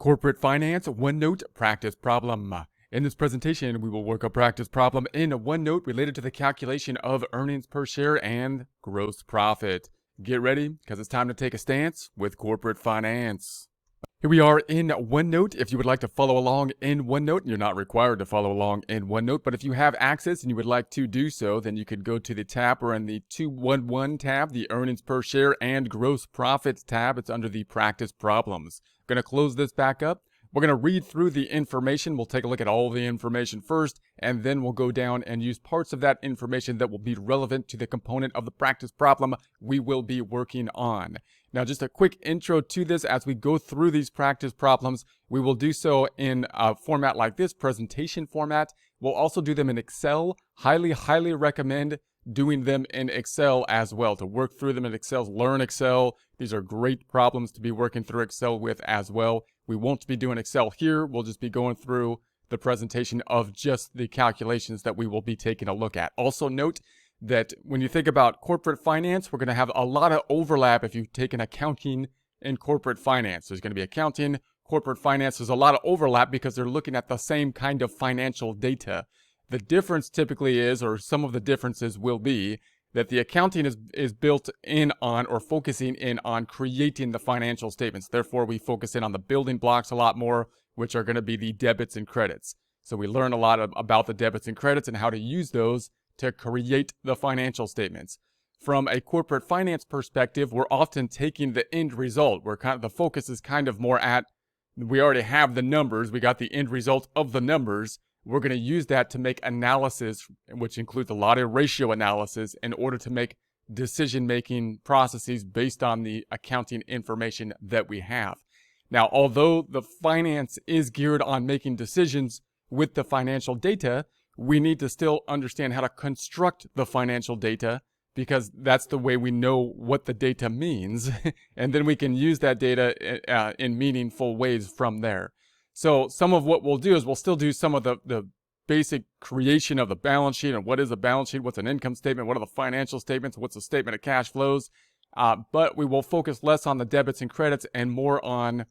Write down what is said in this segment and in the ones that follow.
Corporate Finance OneNote Practice Problem. In this presentation, we will work a practice problem in OneNote related to the calculation of earnings per share and gross profit. Get ready, because it's time to take a stance with corporate finance. Here we are in OneNote. If you would like to follow along in OneNote, you're not required to follow along in OneNote, but if you have access and you would like to do so, then you could go to the tab or in the 211 tab, the earnings per share and gross profit tab. It's under the practice problems. I'm going to close this back up. We're going to read through the information. We'll take a look at all the information first, and then we'll go down and use parts of that information that will be relevant to the component of the practice problem we will be working on. Now, just a quick intro to this. As we go through these practice problems, we will do so in a format like this, presentation format. We'll also do them in Excel. Highly recommend doing them in Excel as well, to work through them in Excel, learn Excel. These are great problems to be working through Excel with as well. We won't be doing Excel here. We'll just be going through the presentation of just the calculations that we will be taking a look at. Also note that when you think about corporate finance, we're going to have a lot of overlap if you take an accounting and corporate finance. There's going to be accounting, corporate finance. There's a lot of overlap because they're looking at the same kind of financial data. The difference typically is, or some of the differences will be, that the accounting is built in on or focusing in on creating the financial statements. Therefore, we focus in on the building blocks a lot more, which are going to be the debits and credits. So we learn a lot about the debits and credits and how to use those to create the financial statements. From a corporate finance perspective, we're often taking the end result. The focus is kind of more at, we already have the numbers, we got the end result of the numbers. We're going to use that to make analysis, which includes a lot of ratio analysis, in order to make decision-making processes based on the accounting information that we have. Now, although the finance is geared on making decisions with the financial data, we need to still understand how to construct the financial data, because that's the way we know what the data means, and then we can use that data in meaningful ways from there. So some of what we'll do is we'll still do some of the basic creation of the balance sheet, and what is a balance sheet, what's an income statement, what are the financial statements, what's a statement of cash flows, but we will focus less on the debits and credits and more on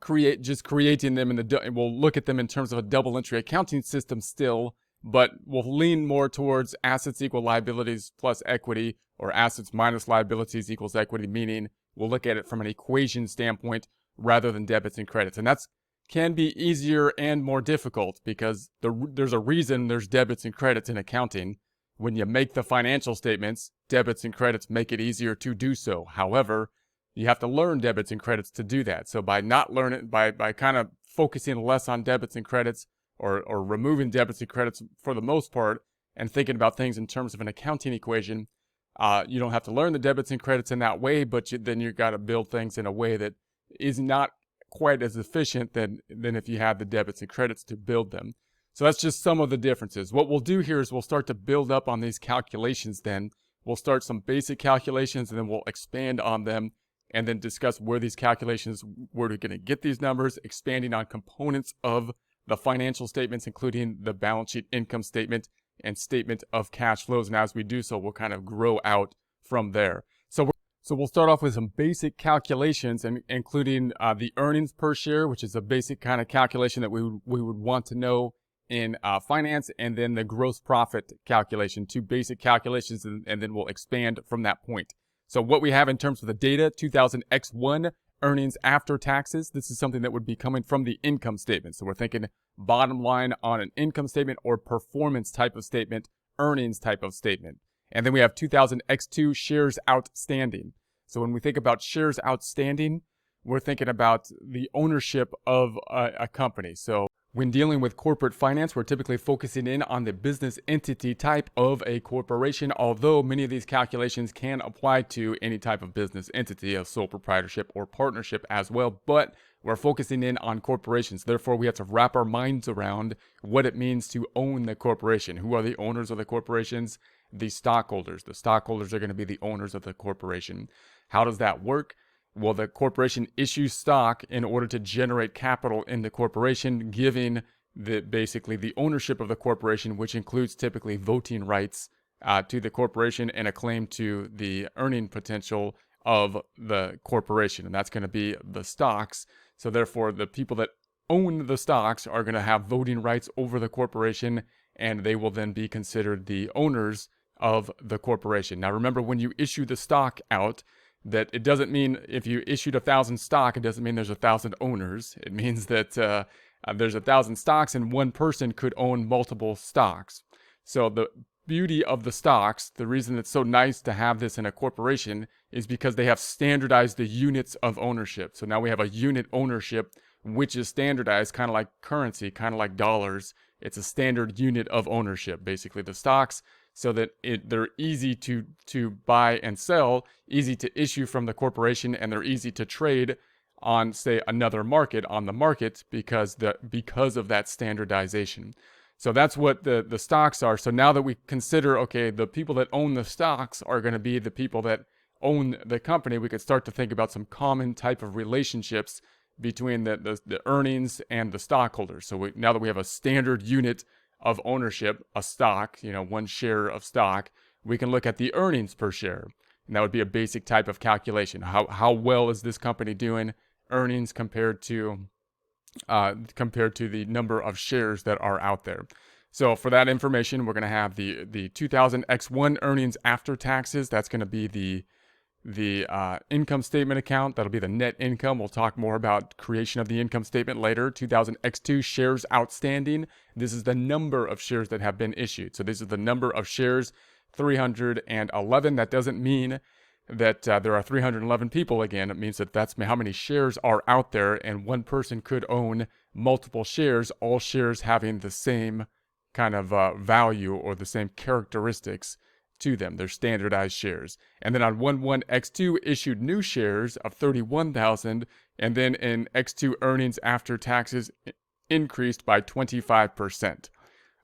creating them, and we'll look at them in terms of a double entry accounting system still, but we'll lean more towards assets equal liabilities plus equity, or assets minus liabilities equals equity, meaning we'll look at it from an equation standpoint rather than debits and credits. And that's can be easier and more difficult because there's a reason there's debits and credits in accounting. When you make the financial statements, debits and credits make it easier to do so. However, you have to learn debits and credits to do that. So by not learning, by kind of focusing less on debits and credits, or removing debits and credits for the most part, and thinking about things in terms of an accounting equation, you don't have to learn the debits and credits in that way, but then you got to build things in a way that is not quite as efficient than if you have the debits and credits to build them. So that's just some of the differences. What we'll do here is we'll start to build up on these calculations then. We'll start some basic calculations, and then we'll expand on them, and then discuss where these calculations, where we're going to get these numbers, expanding on components of the financial statements, including the balance sheet, income statement, and statement of cash flows. And as we do so, we'll kind of grow out from there. So we'll start off with some basic calculations, and including the earnings per share, which is a basic kind of calculation that we would want to know in finance, and then the gross profit calculation, two basic calculations, and then we'll expand from that point. So what we have in terms of the data, 2000 X1, earnings after taxes. This is something that would be coming from the income statement. So we're thinking bottom line on an income statement, or performance type of statement, earnings type of statement. And then we have 2000 X2, shares outstanding. So when we think about shares outstanding, we're thinking about the ownership of a company. So when dealing with corporate finance, we're typically focusing in on the business entity type of a corporation, although many of these calculations can apply to any type of business entity, a sole proprietorship or partnership as well, but we're focusing in on corporations. Therefore, we have to wrap our minds around what it means to own the corporation. Who are the owners of the corporations? The stockholders. The stockholders are going to be the owners of the corporation. How does that work? Well, the corporation issues stock in order to generate capital in the corporation, giving basically the ownership of the corporation, which includes typically voting rights to the corporation and a claim to the earning potential of the corporation, and that's going to be the stocks. So therefore, the people that own the stocks are going to have voting rights over the corporation, and they will then be considered the owners of the corporation. Now remember, when you issue the stock out, that it doesn't mean if you issued 1,000 stock, it doesn't mean there's 1,000 owners. It means that there's 1,000 stocks and one person could own multiple stocks. So the beauty of the stocks, the reason it's so nice to have this in a corporation, is because they have standardized the units of ownership. So now we have a unit ownership, which is standardized, kind of like currency, kind of like dollars. It's a standard unit of ownership, basically the stocks, so that they're easy to buy and sell, easy to issue from the corporation, and they're easy to trade on, say, another market, on the market, because of that standardization. So that's what the stocks are. So now that we consider, okay, the people that own the stocks are going to be the people that own the company, we could start to think about some common type of relationships between the earnings and the stockholders. So now that we have a standard unit of ownership, a stock, one share of stock, we can look at the earnings per share. And that would be a basic type of calculation. How well is this company doing? Earnings compared to the number of shares that are out there. So for that information, we're going to have the 2000 X1 earnings after taxes. That's going to be the income statement account. That'll be the net income. We'll talk more about creation of the income statement later. 2000 X2 shares outstanding. This is the number of shares that have been issued. So this is the number of shares, 311. That doesn't mean that there are 311 people again. It means that that's how many shares are out there, and one person could own multiple shares, all shares having the same kind of value or the same characteristics to them. They're standardized shares. And then on 11X2 issued new shares of 31,000, and then in X2 earnings after taxes increased by 25%.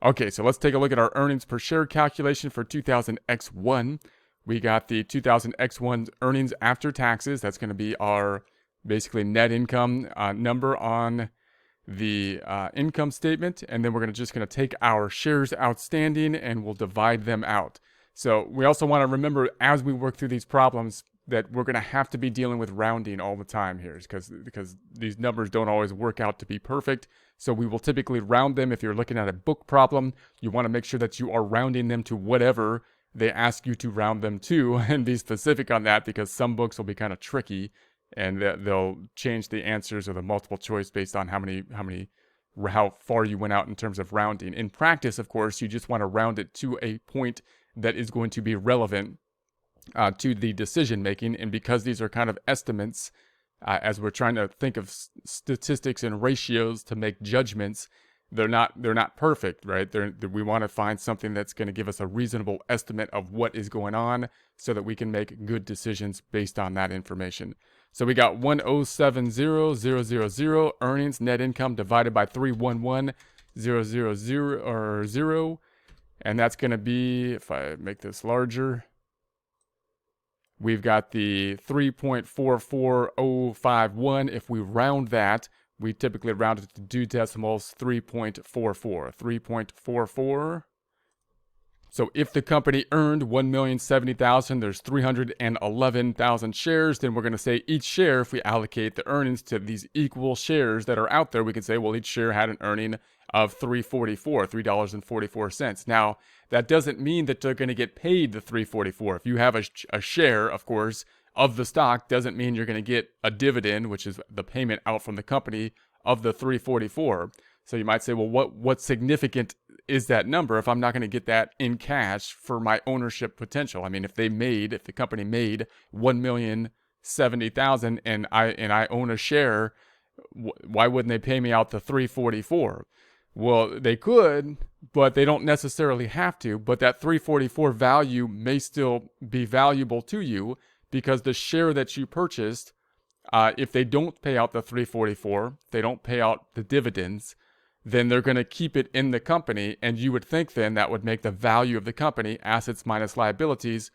Okay, so let's take a look at our earnings per share calculation for 2000 X1. We got the 2000 X1 earnings after taxes. That's going to be our basically net income number on the income statement. And then we're just going to take our shares outstanding and we'll divide them out. So we also want to remember as we work through these problems that we're going to have to be dealing with rounding all the time here because these numbers don't always work out to be perfect. So we will typically round them. If you're looking at a book problem, you want to make sure that you are rounding them to whatever they ask you to round them to and be specific on that, because some books will be kind of tricky and they'll change the answers or the multiple choice based on how far you went out in terms of rounding. In practice, of course, you just want to round it to a point that is going to be relevant to the decision making. And because these are kind of estimates, as we're trying to think of statistics and ratios to make judgments, they're not perfect, right? We want to find something that's going to give us a reasonable estimate of what is going on so that we can make good decisions based on that information. So we got 1070000 earnings net income divided by 311,000 and that's going to be, if I make this larger, we've got the 3.44051. If we round that, we typically round it to 2 decimals, 3.44. 3.44. So if the company earned 1,070,000, there's 311,000 shares, then we're going to say each share, if we allocate the earnings to these equal shares that are out there, we can say, well, each share had an earning of $3.44. Now, that doesn't mean that they're going to get paid the $3.44. If you have a share, of course, of the stock, doesn't mean you're going to get a dividend, which is the payment out from the company of the $3.44. So you might say, well, what significant is that number if I'm not going to get that in cash for my ownership potential? I mean, if the company made 1,070,000 and I own a share, why wouldn't they pay me out the $3.44? Well, they could, but they don't necessarily have to. But that $3.44 value may still be valuable to you, because the share that you purchased, if they don't pay out the $3.44, they don't pay out the dividends, then they're going to keep it in the company, and you would think then that would make the value of the company, assets minus liabilities,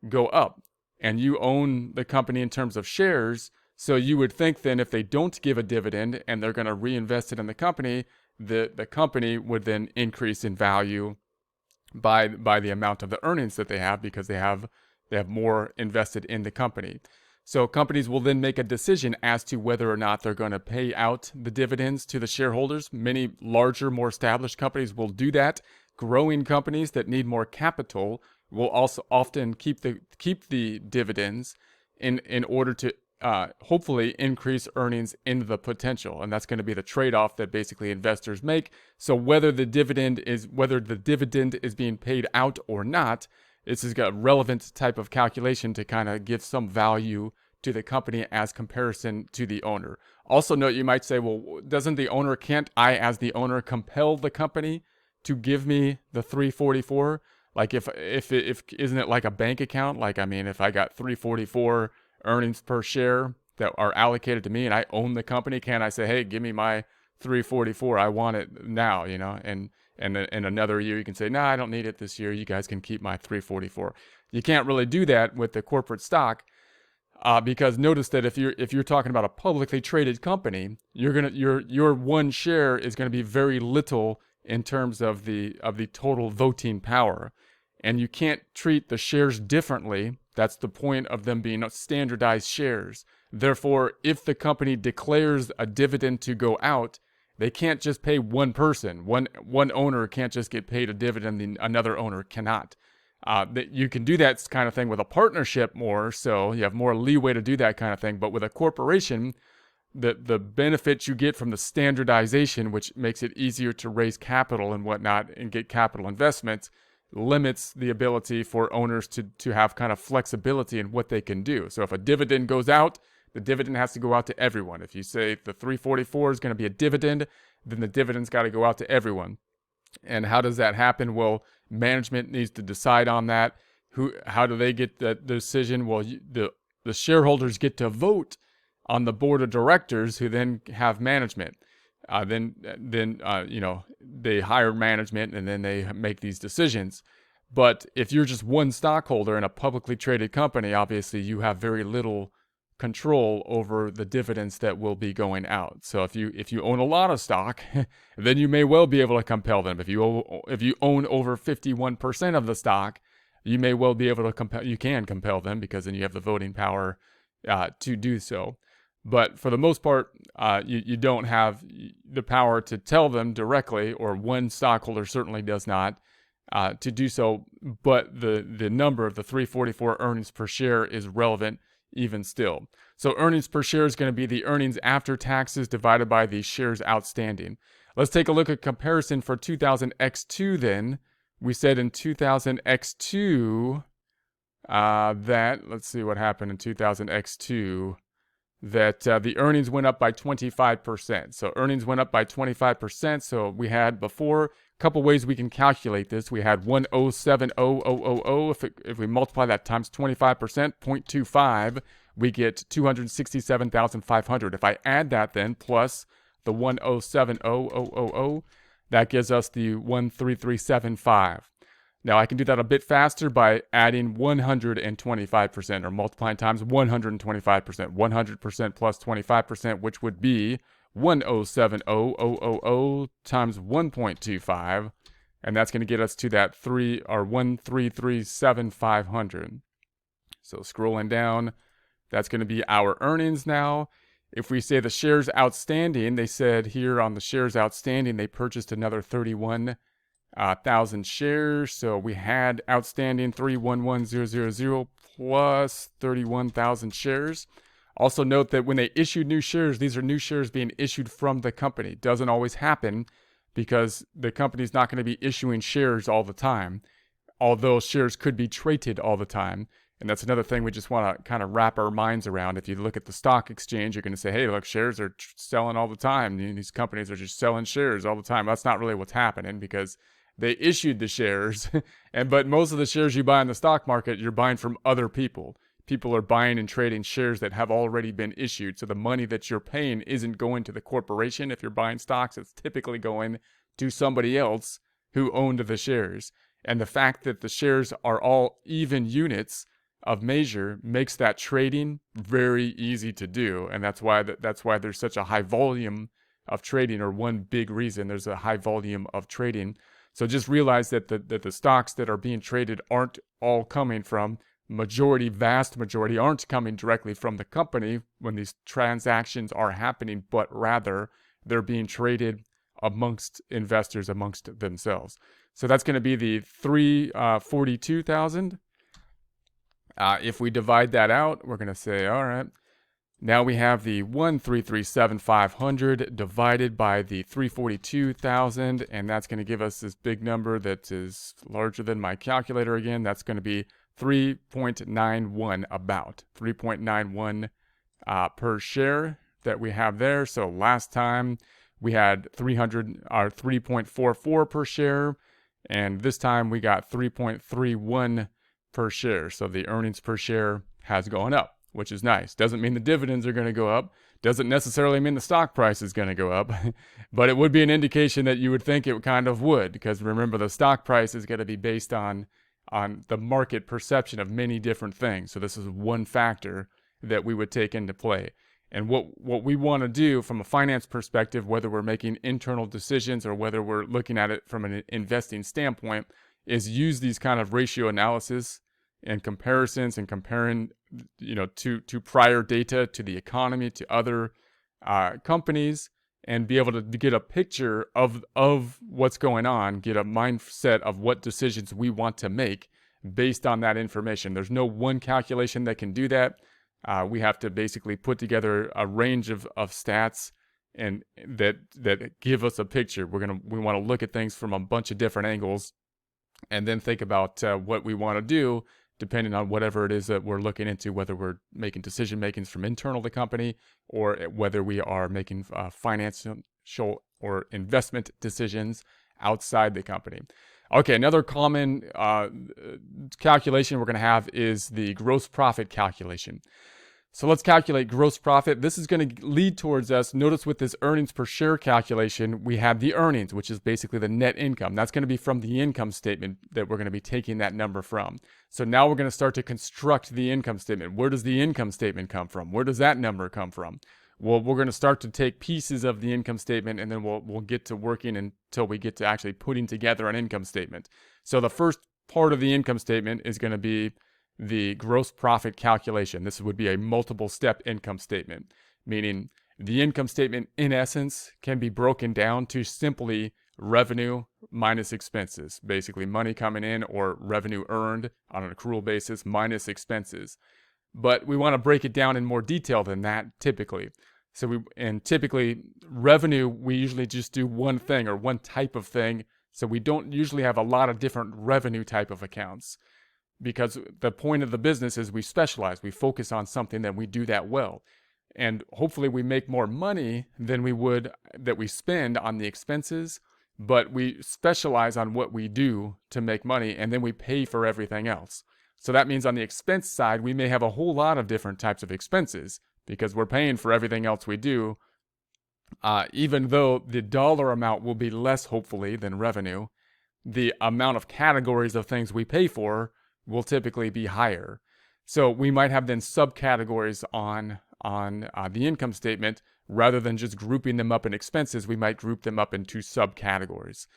go up. And you own the company in terms of shares, so you would think then if they don't give a dividend and they're going to reinvest it in the company, the company would then increase in value by the amount of the earnings that they have, because they have more invested in the company. So companies will then make a decision as to whether or not they're going to pay out the dividends to the shareholders. Many larger, more established companies will do that. Growing companies that need more capital will also often keep the dividends in order to hopefully increase earnings in the potential, and that's going to be the trade-off that basically investors make. So whether the dividend is being paid out or not, this is a relevant type of calculation to kind of give some value to the company as comparison to the owner. Also note, you might say, well, can't I as the owner compel the company to give me the 344? Like if isn't it like a bank account? Like, I mean, if I got 344 earnings per share that are allocated to me and I own the company, can I say, hey, give me my 344, I want it now, and in another year you can say, no, I don't need it this year, you guys can keep my 344. You can't really do that with the corporate stock, because notice that if you're talking about a publicly traded company, your one share is going to be very little in terms of the total voting power, and you can't treat the shares differently. That's the point of them being standardized shares. Therefore, if the company declares a dividend to go out, they can't just pay one person. One owner can't just get paid a dividend, and another owner cannot. You can do that kind of thing with a partnership more, so you have more leeway to do that kind of thing. But with a corporation, the benefits you get from the standardization, which makes it easier to raise capital and whatnot and get capital investments, limits the ability for owners to have kind of flexibility in what they can do. So if a dividend goes out, the dividend has to go out to everyone. If you say the 344 is going to be a dividend, then the dividend's got to go out to everyone. And how does that happen? Well, management needs to decide on that. How do they get that decision? Well, the shareholders get to vote on the board of directors, who then have management. Then they hire management, and then they make these decisions. But if you're just one stockholder in a publicly traded company, obviously you have very little control over the dividends that will be going out. So if you own a lot of stock, then you may well be able to compel them. If you own over 51% of the stock, you may well be able to compel them, because then you have the voting power to do so. But for the most part, you don't have the power to tell them directly, or one stockholder certainly does not, to do so. But the number of the 344 earnings per share is relevant even still. So earnings per share is going to be the earnings after taxes divided by the shares outstanding. Let's take a look at comparison for 2000x2 then. We said in 2000x2 let's see what happened in 2000x2. That the earnings went up by 25%. So earnings went up by 25%. So we had before, a couple ways we can calculate this. We had 1070000. If we multiply that times 25%, 0.25, we get 267,500. If I add that then plus the 1070000, that gives us the 13375. Now, I can do that a bit faster by adding 125%, or multiplying times 125%. 100% plus 25%, which would be 1070000 times 1.25. And that's going to get us to that 1337500. So scrolling down, that's going to be our earnings now. If we say the shares outstanding, they said here on the shares outstanding, they purchased another 31,000 shares. So we had outstanding 311000 plus 31,000 shares. Also note that when they issued new shares, these are new shares being issued from the company. Doesn't always happen, because the company's not going to be issuing shares all the time, although shares could be traded all the time. And that's another thing we just want to kind of wrap our minds around. If you look at the stock exchange, you're going to say, hey, look, shares are selling all the time. These companies are just selling shares all the time. That's not really what's happening, because they issued the shares, but most of the shares you buy in the stock market, you're buying from other people. People are buying and trading shares that have already been issued. So the money that you're paying isn't going to the corporation. If you're buying stocks, it's typically going to somebody else who owned the shares. And the fact that the shares are all even units of measure makes that trading very easy to do. And that's why there's such a high volume of trading, or one big reason there's a high volume of trading. So just realize that the stocks that are being traded aren't all coming from vast majority aren't coming directly from the company when these transactions are happening, but rather they're being traded amongst investors, amongst themselves. So that's going to be the 342,000. If we divide that out, we're going to say, all right, now we have the 1,337,500 divided by the 342,000, and that's going to give us this big number that is larger than my calculator again. That's going to be 3.91, about 3.91 per share that we have there. So last time we had 3.44 per share, and this time we got 3.31 per share. So the earnings per share has gone up, which is nice. Doesn't mean the dividends are going to go up. Doesn't necessarily mean the stock price is going to go up, but it would be an indication that you would think it kind of would, because remember, the stock price is going to be based on the market perception of many different things. So this is one factor that we would take into play. And what we want to do from a finance perspective, whether we're making internal decisions or whether we're looking at it from an investing standpoint, is use these kind of ratio analysis and comparisons and comparing, to prior data, to the economy, to other companies, and be able to get a picture of what's going on, get a mindset of what decisions we want to make based on that information. There's no one calculation that can do that. We have to basically put together a range of stats and that give us a picture. We want to look at things from a bunch of different angles and then think about what we want to do depending on whatever it is that we're looking into, whether we're making decision makings from internal to the company or whether we are making financial or investment decisions outside the company. Okay, another common calculation we're going to have is the gross profit calculation. So let's calculate gross profit. This is going to lead towards us. Notice with this earnings per share calculation, we have the earnings, which is basically the net income. That's going to be from the income statement that we're going to be taking that number from. So now we're going to start to construct the income statement. Where does the income statement come from? Where does that number come from? Well, we're going to start to take pieces of the income statement, and then we'll get to working until we get to actually putting together an income statement. So the first part of the income statement is going to be the gross profit calculation. This would be a multiple step income statement, meaning the income statement in essence can be broken down to simply revenue minus expenses, basically money coming in or revenue earned on an accrual basis minus expenses. But we want to break it down in more detail than that typically. Typically revenue, we usually just do one thing or one type of thing. So we don't usually have a lot of different revenue type of accounts, because the point of the business is we specialize. We focus on something that we do that well. And hopefully we make more money than we would that we spend on the expenses, but we specialize on what we do to make money, and then we pay for everything else. So that means on the expense side, we may have a whole lot of different types of expenses because we're paying for everything else we do, even though the dollar amount will be less, hopefully, than revenue. The amount of categories of things we pay for will typically be higher. So we might have then subcategories on the income statement. Rather than just grouping them up in expenses, we might group them up into subcategories.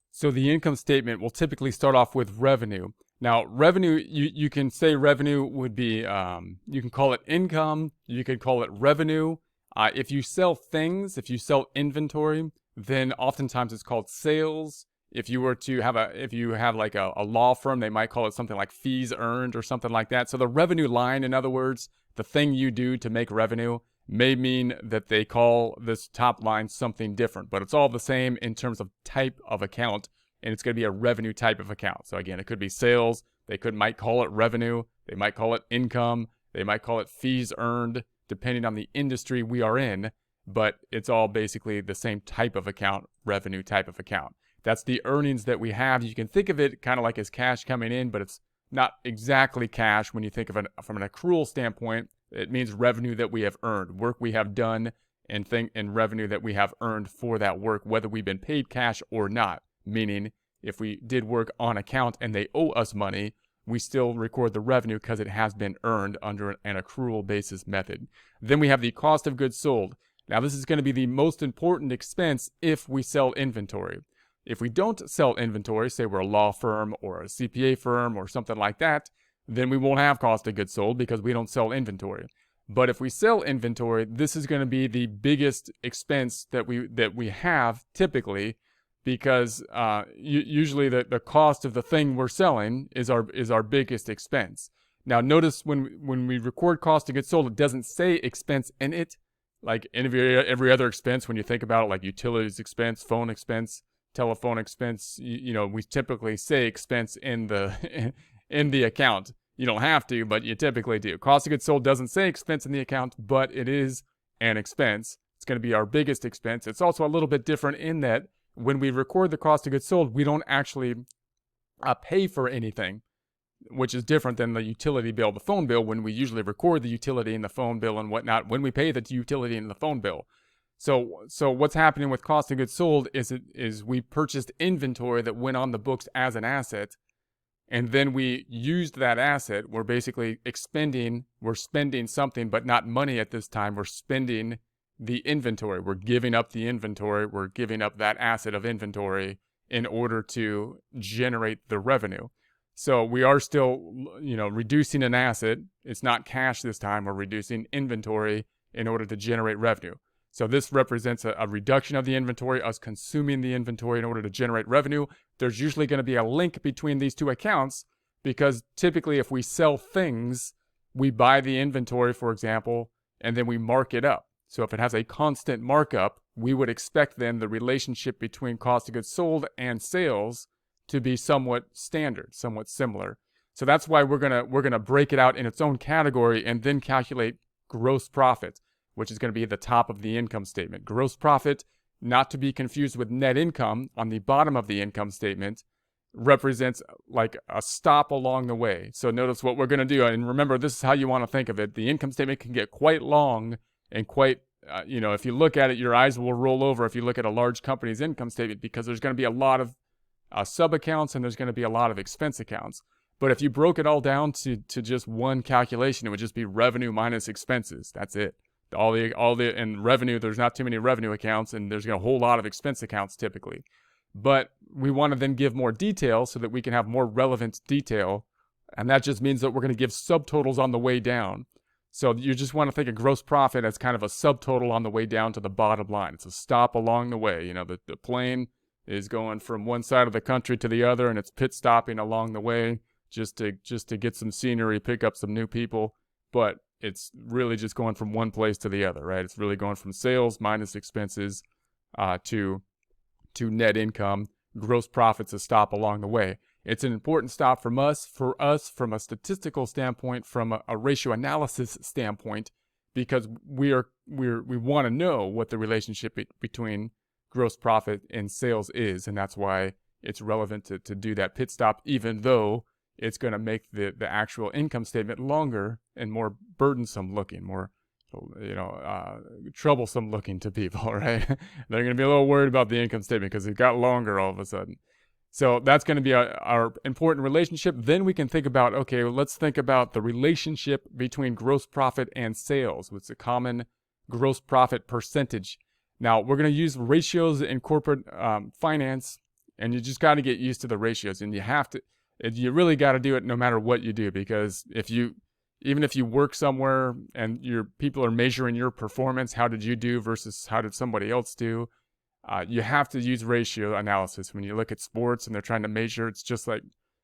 So the income statement will typically start off with revenue. Now, revenue, you can say revenue would be, you can call it income, you could call it revenue. If you sell things, if you sell inventory, then oftentimes it's called sales. If you were to have like a law firm, they might call it something like fees earned or something like that. So the revenue line, in other words, the thing you do to make revenue, may mean that they call this top line something different, but it's all the same in terms of type of account, and it's going to be a revenue type of account. So again, it could be sales. Might call it revenue. They might call it income. They might call it fees earned, depending on the industry we are in, but it's all basically the same type of account, revenue type of account. That's the earnings that we have. You can think of it kind of like as cash coming in, but it's not exactly cash when you think of it from an accrual standpoint. It means revenue that we have earned, work we have done, and revenue that we have earned for that work, whether we've been paid cash or not. Meaning, if we did work on account and they owe us money, we still record the revenue because it has been earned under an accrual basis method. Then we have the cost of goods sold. Now, this is going to be the most important expense if we sell inventory. If we don't sell inventory, say we're a law firm or a CPA firm or something like that, then we won't have cost of goods sold because we don't sell inventory. But if we sell inventory, this is going to be the biggest expense that we have typically, because usually the cost of the thing we're selling is our biggest expense. Now notice when we record cost of goods sold, it doesn't say expense in it, like every other expense. When you think about it, like utilities expense, phone expense, telephone expense, we typically say expense in the in the account. You don't have to, but you typically do. Cost of goods sold doesn't say expense in the account, but it is an expense. It's going to be our biggest expense. It's also a little bit different in that when we record the cost of goods sold, we don't actually pay for anything, which is different than the utility bill, the phone bill, when we usually record the utility and the phone bill and whatnot when we pay the utility and the phone bill. So what's happening with cost of goods sold is we purchased inventory that went on the books as an asset, and then we used that asset. We're basically we're spending something, but not money at this time. We're spending the inventory. We're giving up the inventory. We're giving up that asset of inventory in order to generate the revenue. So we are still, reducing an asset. It's not cash this time. We're reducing inventory in order to generate revenue. So this represents a reduction of the inventory, us consuming the inventory in order to generate revenue. There's usually going to be a link between these two accounts, because typically if we sell things, we buy the inventory, for example, and then we mark it up. So if it has a constant markup, we would expect then the relationship between cost of goods sold and sales to be somewhat standard, somewhat similar. So that's why we're gonna break it out in its own category and then calculate gross profit, which is going to be at the top of the income statement. Gross profit, not to be confused with net income on the bottom of the income statement, represents like a stop along the way. So notice what we're going to do, and remember, this is how you want to think of it. The income statement can get quite long and quite, if you look at it, your eyes will roll over if you look at a large company's income statement, because there's going to be a lot of sub-accounts and there's going to be a lot of expense accounts. But if you broke it all down to just one calculation, it would just be revenue minus expenses. That's it. And revenue, there's not too many revenue accounts, and there's a whole lot of expense accounts typically. But we want to then give more detail so that we can have more relevant detail. And that just means that we're going to give subtotals on the way down. So you just want to think of gross profit as kind of a subtotal on the way down to the bottom line. It's a stop along the way. The plane is going from one side of the country to the other, and it's pit stopping along the way just to get some scenery, pick up some new people. But it's really just going from one place to the other, right? It's really going from sales minus expenses to net income. Gross profit's a stop along the way. It's an important stop for us from a statistical standpoint, from a ratio analysis standpoint, because we want to know what the relationship between gross profit and sales is, and that's why it's relevant to do that pit stop, even though it's going to make the actual income statement longer and more burdensome looking, more, troublesome looking to people, right? They're going to be a little worried about the income statement because it got longer all of a sudden. So that's going to be our important relationship. Then we can think about, okay, well, let's think about the relationship between gross profit and sales. What's the common gross profit percentage? Now, we're going to use ratios in corporate finance, and you just got to get used to the ratios, and you really got to do it no matter what you do, because even if you work somewhere and your people are measuring your performance, how did you do versus how did somebody else do, you have to use ratio analysis. When you look at sports and they're trying to measure, it's just like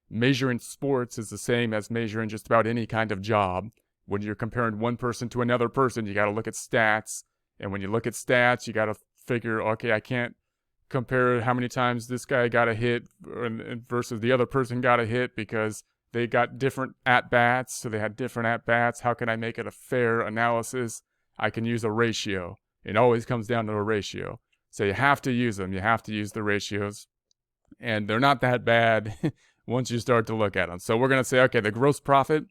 measuring sports is the same as measuring just about any kind of job. When you're comparing one person to another person, you got to look at stats. And when you look at stats, you got to figure, okay, I can't compare how many times this guy got a hit versus the other person got a hit because they got different at-bats, so they had different at-bats. How can I make it a fair analysis? I can use a ratio. It always comes down to a ratio. So you have to use them. You have to use the ratios. And they're not that bad once you start to look at them. So we're going to say, okay, the gross profit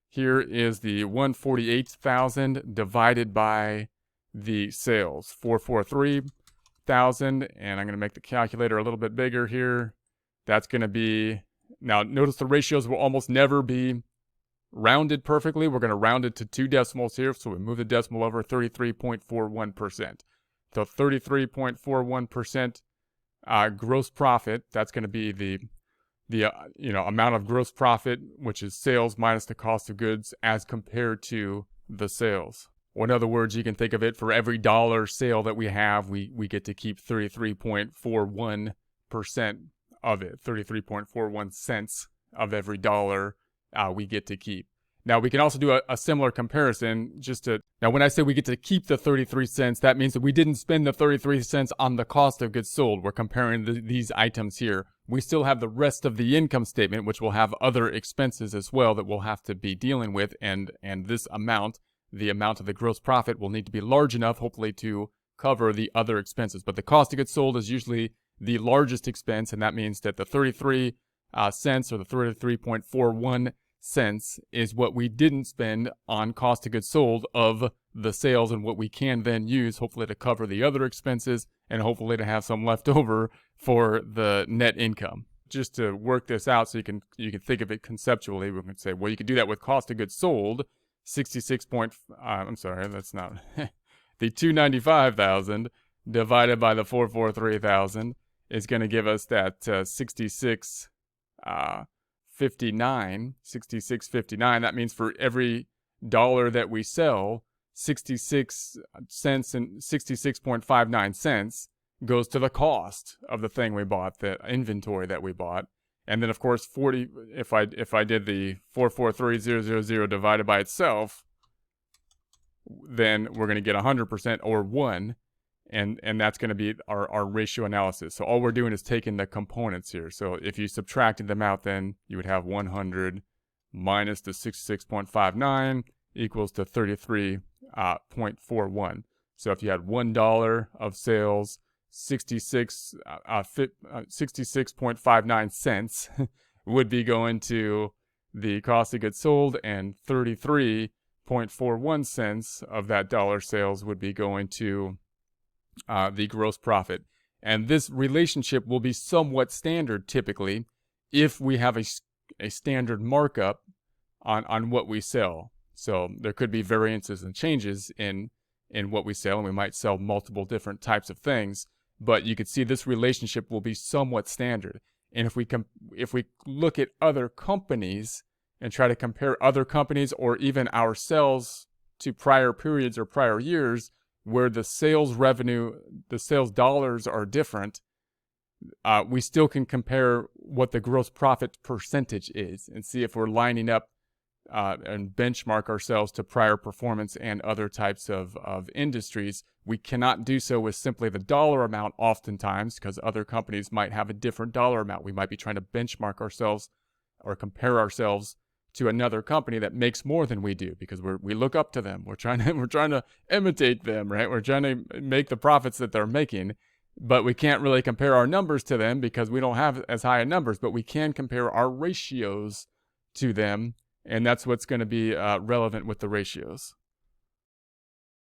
here is the 148,000 divided by the sales, 443,000. And I'm going to make the calculator a little bit bigger here. That's going to be, now notice the ratios will almost never be rounded perfectly. We're going to round it to 2 decimals here. So we move the decimal over, 33.41%. So 33.41% gross profit, that's going to be the the amount of gross profit, which is sales minus the cost of goods, as compared to the sales. Or in other words, you can think of it, for every dollar sale that we have, we get to keep 33.41% of it. 33.41 cents of every dollar we get to keep. Now, we can also do a similar comparison now when I say we get to keep the 33 cents, that means that we didn't spend the 33 cents on the cost of goods sold. We're comparing these items here. We still have the rest of the income statement, which will have other expenses as well that we'll have to be dealing with, and this amount, the amount of the gross profit, will need to be large enough, hopefully, to cover the other expenses. But the cost of goods sold is usually the largest expense, and that means that the 33 cents, or the 33.41 cents, is what we didn't spend on cost of goods sold of the sales, and what we can then use, hopefully, to cover the other expenses, and hopefully to have some left over for the net income. Just to work this out so you can think of it conceptually, we can say, well, you could do that with cost of goods sold. 66 point, I'm sorry, that's not, the 295,000 divided by the 443,000 is going to give us that 66.59. That means for every dollar that we sell, 66 cents and 66.59 cents goes to the cost of the thing we bought, the inventory that we bought. And then, of course, 40. If I did the 443,000 divided by itself, then we're going to get 100%, or 1, and that's going to be our ratio analysis. So all we're doing is taking the components here. So if you subtracted them out, then you would have 100 minus the 66.59 equals to 33.41. So if you had $1 of sales, 66.59 cents would be going to the cost of goods sold, and 33.41 cents of that dollar sales would be going to the gross profit. And this relationship will be somewhat standard typically if we have a standard markup on what we sell. So there could be variances and changes in what we sell, and we might sell multiple different types of things. But you can see this relationship will be somewhat standard. And if we look at other companies and try to compare other companies, or even ourselves, to prior periods or prior years where the sales revenue, the sales dollars are different, we still can compare what the gross profit percentage is and see if we're lining up and benchmark ourselves to prior performance and other types of industries. We cannot do so with simply the dollar amount oftentimes, because other companies might have a different dollar amount. We might be trying to benchmark ourselves or compare ourselves to another company that makes more than we do, because we look up to them. We're trying to imitate them, right? We're trying to make the profits that they're making, but we can't really compare our numbers to them because we don't have as high a numbers, but we can compare our ratios to them. And that's what's going to be relevant with the ratios.